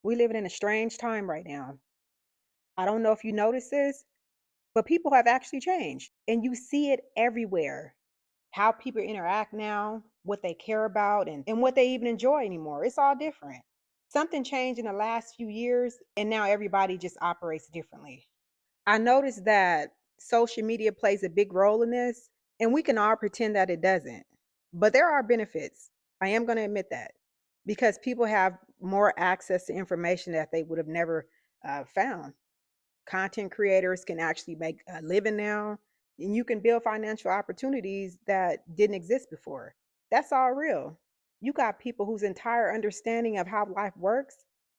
We living in a strange time right now. I don't know if you notice this, but people have actually changed. And you see it everywhere. How people interact now, what they care about, and what they even enjoy anymore. It's all different. Something changed in the last few years, and now everybody just operates differently. I noticed that social media plays a big role in this, and we can all pretend that it doesn't. But there are benefits. I am going to admit that because people have more access to information that they would have never found. Content creators can actually make a living now, and you can build financial opportunities that didn't exist before. That's all real. You got people whose entire understanding of how life works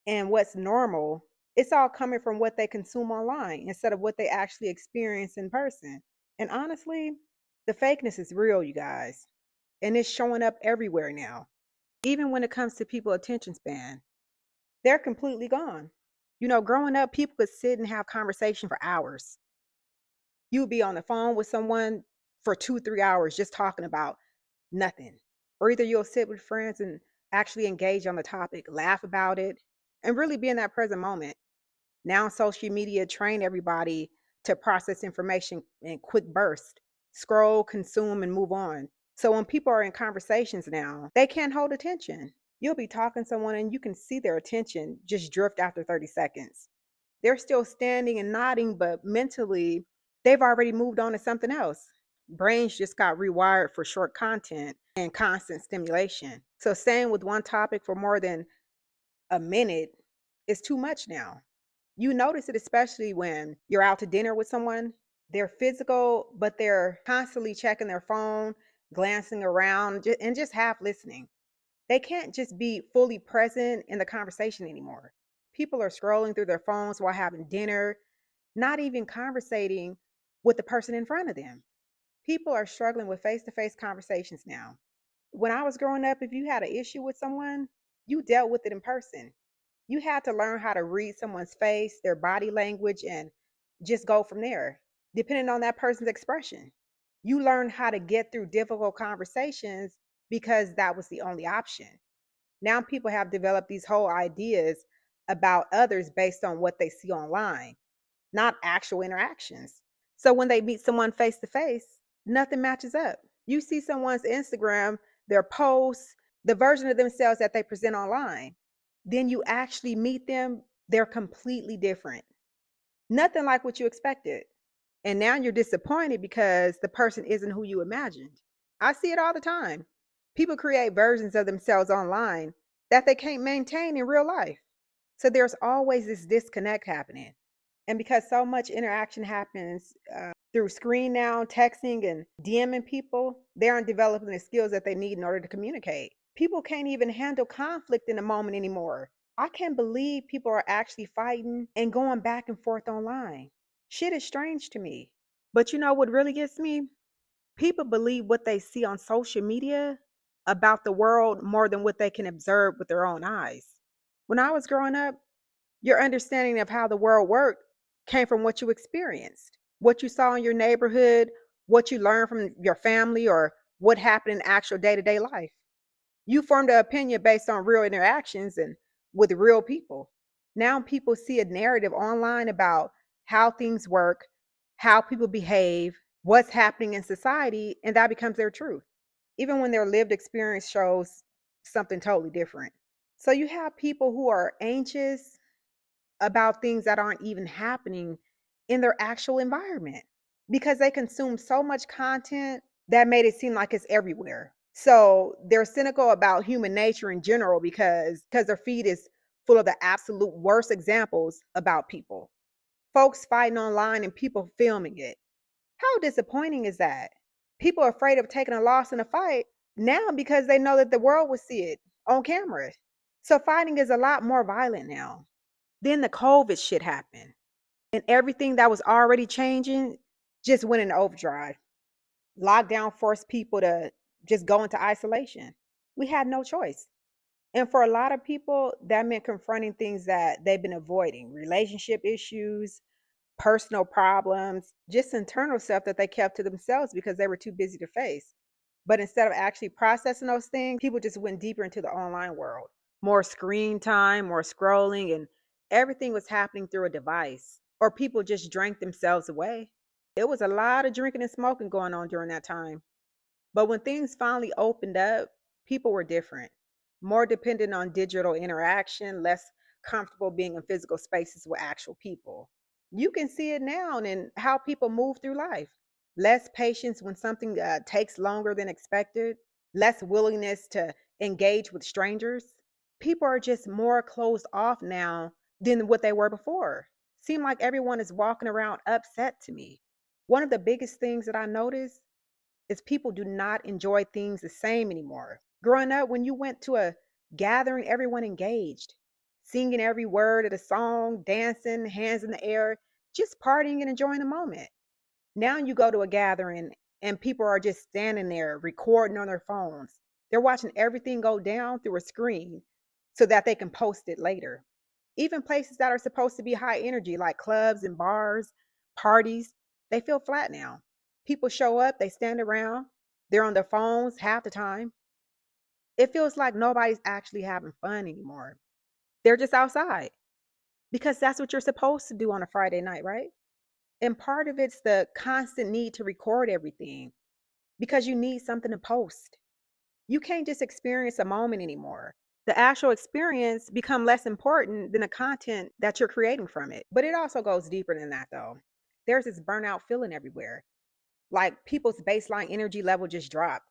and what's normal, it's all coming from what they consume online instead of what they actually experience in person. And honestly, the fakeness is real, you guys, and it's showing up everywhere now. Even when it comes to people attention span, they're completely gone. Growing up, people could sit and have conversation for hours. You would be on the phone with someone for 2, 3 hours just talking about nothing. Or either you'll sit with friends and actually engage on the topic, laugh about it, and really be in that present moment. Now social media train everybody to process information in quick bursts, scroll, consume, and move on. So when people are in conversations now, they can't hold attention. You'll be talking to someone and you can see their attention just drift after 30 seconds. They're still standing and nodding, but mentally, they've already moved on to something else. Brains just got rewired for short content and constant stimulation. So staying with one topic for more than a minute is too much now. You notice it especially when you're out to dinner with someone. They're physical, but they're constantly checking their phone, glancing around, and just half listening. They can't just be fully present in the conversation anymore. People are scrolling through their phones while having dinner, not even conversating with the person in front of them. People are struggling with face to face conversations now. When I was growing up, if you had an issue with someone, you dealt with it in person. You had to learn how to read someone's face, their body language, and just go from there, depending on that person's expression. You learn how to get through difficult conversations because that was the only option. Now people have developed these whole ideas about others based on what they see online, not actual interactions. So when they meet someone face to face, nothing matches up. You see someone's Instagram, their posts, the version of themselves that they present online. Then you actually meet them, they're completely different. Nothing like what you expected. And now you're disappointed because the person isn't who you imagined. I see it all the time. People create versions of themselves online that they can't maintain in real life. So there's always this disconnect happening. And because so much interaction happens through screen now, texting and DMing people, they aren't developing the skills that they need in order to communicate. People can't even handle conflict in the moment anymore. I can't believe people are actually fighting and going back and forth online. Shit is strange to me. But you know what really gets me? People believe what they see on social media about the world more than what they can observe with their own eyes. When I was growing up, your understanding of how the world worked came from what you experienced, what you saw in your neighborhood, what you learned from your family, or what happened in actual day to day life. You formed an opinion based on real interactions and with real people. Now people see a narrative online about how things work, how people behave, what's happening in society, and that becomes their truth, even when their lived experience shows something totally different. So you have people who are anxious about things that aren't even happening in their actual environment because they consume so much content that made it seem like it's everywhere. So they're cynical about human nature in general because their feed is full of the absolute worst examples about people. Folks fighting online and people filming it. How disappointing is that? People are afraid of taking a loss in a fight now because they know that the world will see it on camera. So fighting is a lot more violent now. Then the COVID shit happened, and everything that was already changing just went into overdrive. Lockdown forced people to just go into isolation. We had no choice. And for a lot of people, that meant confronting things that they've been avoiding, relationship issues, personal problems, just internal stuff that they kept to themselves because they were too busy to face. But instead of actually processing those things, people just went deeper into the online world. more screen time, more scrolling, and everything was happening through a device. Or people just drank themselves away. It was a lot of drinking and smoking going on during that time. But when things finally opened up, people were different, more dependent on digital interaction, less comfortable being in physical spaces with actual people. You can see it now in how people move through life. Less patience when something takes longer than expected, less willingness to engage with strangers. People are just more closed off now than what they were before. Seem like everyone is walking around upset to me. One of the biggest things that I noticed is people do not enjoy things the same anymore. Growing up, when you went to a gathering, everyone engaged, singing every word of the song, dancing, hands in the air, just partying and enjoying the moment. Now you go to a gathering and people are just standing there recording on their phones. They're watching everything go down through a screen so that they can post it later. Even places that are supposed to be high energy, like clubs and bars, parties, they feel flat now. People show up, they stand around, they're on their phones half the time. It feels like nobody's actually having fun anymore. They're just outside because that's what you're supposed to do on a Friday night, right? And part of it's the constant need to record everything because you need something to post. You can't just experience a moment anymore. The actual experience become less important than the content that you're creating from it. But it also goes deeper than that though. There's this burnout feeling everywhere. Like people's baseline energy level just dropped.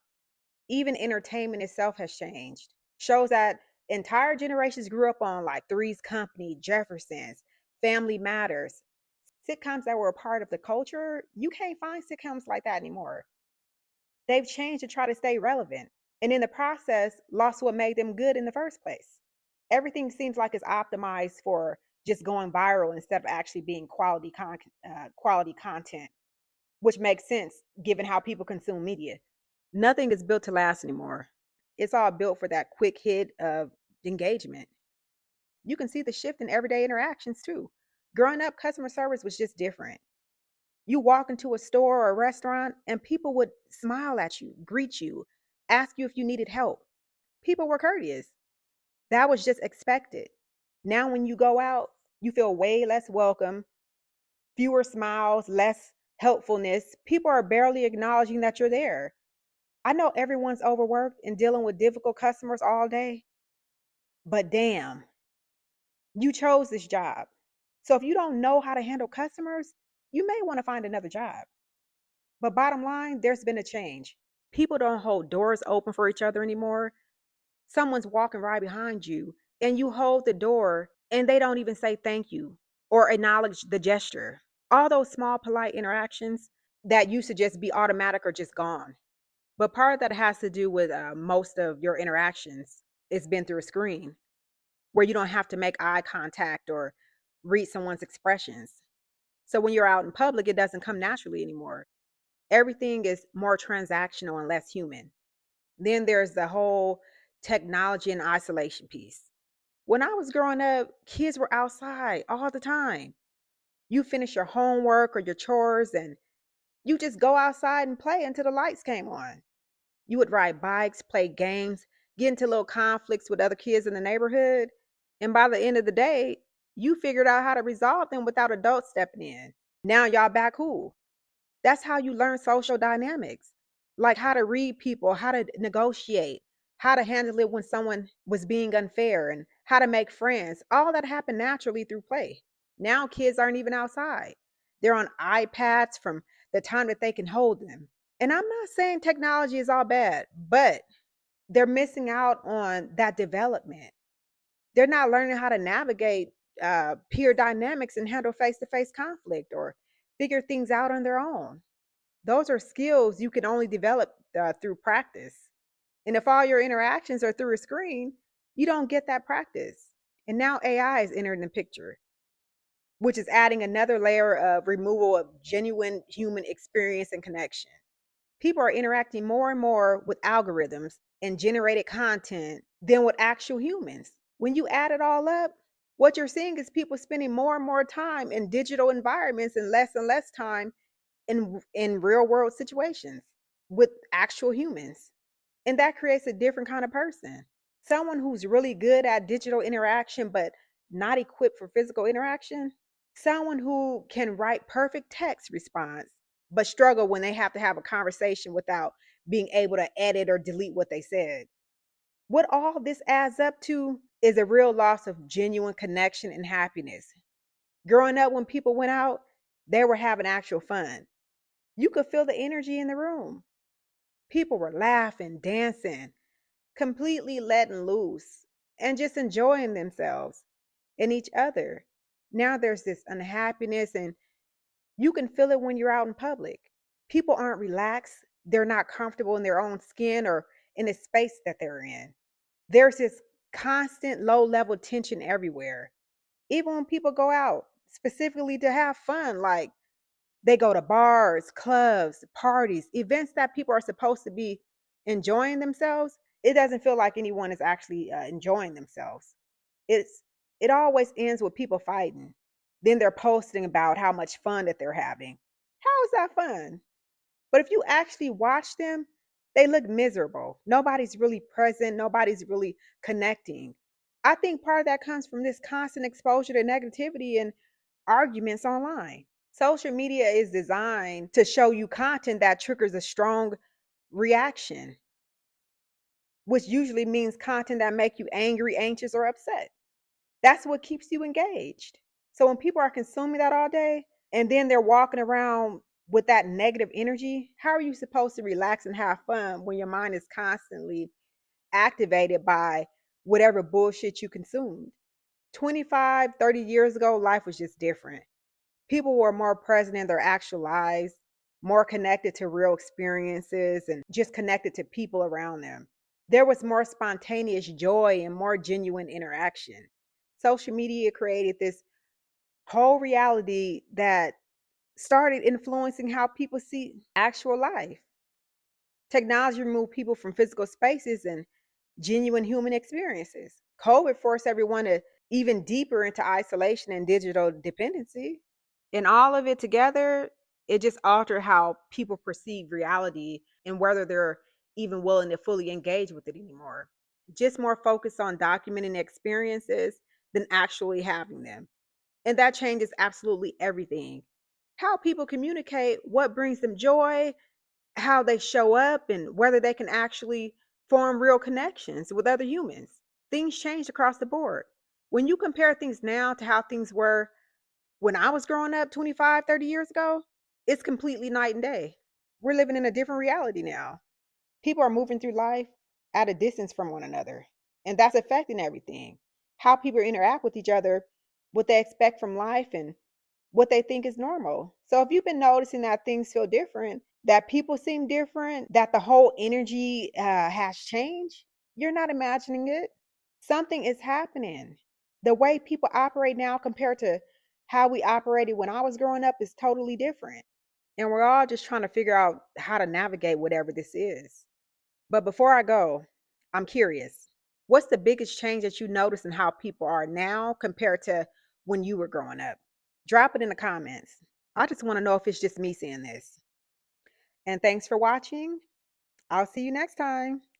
Even entertainment itself has changed. Shows that entire generations grew up on, like Three's Company, Jeffersons, Family Matters, sitcoms that were a part of the culture. You can't find sitcoms like that anymore. They've changed to try to stay relevant, and in the process, lost what made them good in the first place. Everything seems like it's optimized for just going viral instead of actually being quality content, which makes sense given how people consume media. Nothing is built to last anymore. It's all built for that quick hit of engagement. You can see the shift in everyday interactions too. Growing up, customer service was just different. You walk into a store or a restaurant and people would smile at you, greet you, ask you if you needed help. People were courteous. That was just expected. Now, when you go out, you feel way less welcome, fewer smiles, less helpfulness. People are barely acknowledging that you're there. I know everyone's overworked and dealing with difficult customers all day, but damn, you chose this job. So if you don't know how to handle customers, you may want to find another job. But bottom line, there's been a change. People don't hold doors open for each other anymore. Someone's walking right behind you and you hold the door and they don't even say thank you or acknowledge the gesture. All those small, polite interactions that used to just be automatic are just gone. But part of that has to do with most of your interactions. It's been through a screen where you don't have to make eye contact or read someone's expressions. So when you're out in public, it doesn't come naturally anymore. Everything is more transactional and less human. Then there's the whole technology and isolation piece. When I was growing up, kids were outside all the time. You finish your homework or your chores and you just go outside and play until the lights came on. You would ride bikes, play games, get into little conflicts with other kids in the neighborhood. And by the end of the day, you figured out how to resolve them without adults stepping in. Now y'all back cool. That's how you learn social dynamics, like how to read people, how to negotiate, how to handle it when someone was being unfair, and how to make friends. All that happened naturally through play. Now kids aren't even outside. They're on iPads from the time that they can hold them. And I'm not saying technology is all bad, but they're missing out on that development. They're not learning how to navigate peer dynamics and handle face to face conflict or figure things out on their own. Those are skills you can only develop through practice. And if all your interactions are through a screen, you don't get that practice. And now AI is entering the picture, which is adding another layer of removal of genuine human experience and connection. People are interacting more and more with algorithms and generated content than with actual humans. When you add it all up, what you're seeing is people spending more and more time in digital environments and less time in real world situations with actual humans. And that creates a different kind of person. Someone who's really good at digital interaction but not equipped for physical interaction. Someone who can write perfect text response but struggle when they have to have a conversation without being able to edit or delete what they said. What all this adds up to is a real loss of genuine connection and happiness. Growing up, when people went out, they were having actual fun. You could feel the energy in the room. People were laughing, dancing, completely letting loose, and just enjoying themselves and each other. Now there's this unhappiness, and you can feel it when you're out in public. People aren't relaxed, they're not comfortable in their own skin or in the space that they're in. There's this constant low level tension everywhere. Even when people go out specifically to have fun, like they go to bars, clubs, parties, events that people are supposed to be enjoying themselves, it doesn't feel like anyone is actually enjoying themselves. It's it always ends with people fighting. Then they're posting about how much fun that they're having. How is that fun? But if you actually watch them, they look miserable. Nobody's really present, nobody's really connecting. I think part of that comes from this constant exposure to negativity and arguments online. Social media is designed to show you content that triggers a strong reaction, which usually means content that make you angry, anxious, or upset. That's what keeps you engaged. So when people are consuming that all day and then they're walking around with that negative energy, how are you supposed to relax and have fun when your mind is constantly activated by whatever bullshit you consumed? 25, 30 years ago, life was just different. People were more present in their actual lives, more connected to real experiences, and just connected to people around them. There was more spontaneous joy and more genuine interaction. Social media created this whole reality that started influencing how people see actual life. Technology removed people from physical spaces and genuine human experiences. COVID forced everyone to even deeper into isolation and digital dependency. And all of it together, it just altered how people perceive reality and whether they're even willing to fully engage with it anymore. Just more focused on documenting experiences than actually having them. And that changes absolutely everything. How people communicate, what brings them joy, how they show up, and whether they can actually form real connections with other humans. Things change across the board. When you compare things now to how things were when I was growing up 25, 30 years ago, it's completely night and day. We're living in a different reality now. People are moving through life at a distance from one another, and that's affecting everything. How people interact with each other, what they expect from life, and what they think is normal. So if you've been noticing that things feel different, that people seem different, that the whole energy has changed, you're not imagining it. Something is happening. The way people operate now compared to how we operated when I was growing up is totally different. And we're all just trying to figure out how to navigate whatever this is. But before I go, I'm curious. What's the biggest change that you notice in how people are now compared to when you were growing up? Drop it in the comments. I just want to know if it's just me seeing this. And thanks for watching. I'll see you next time.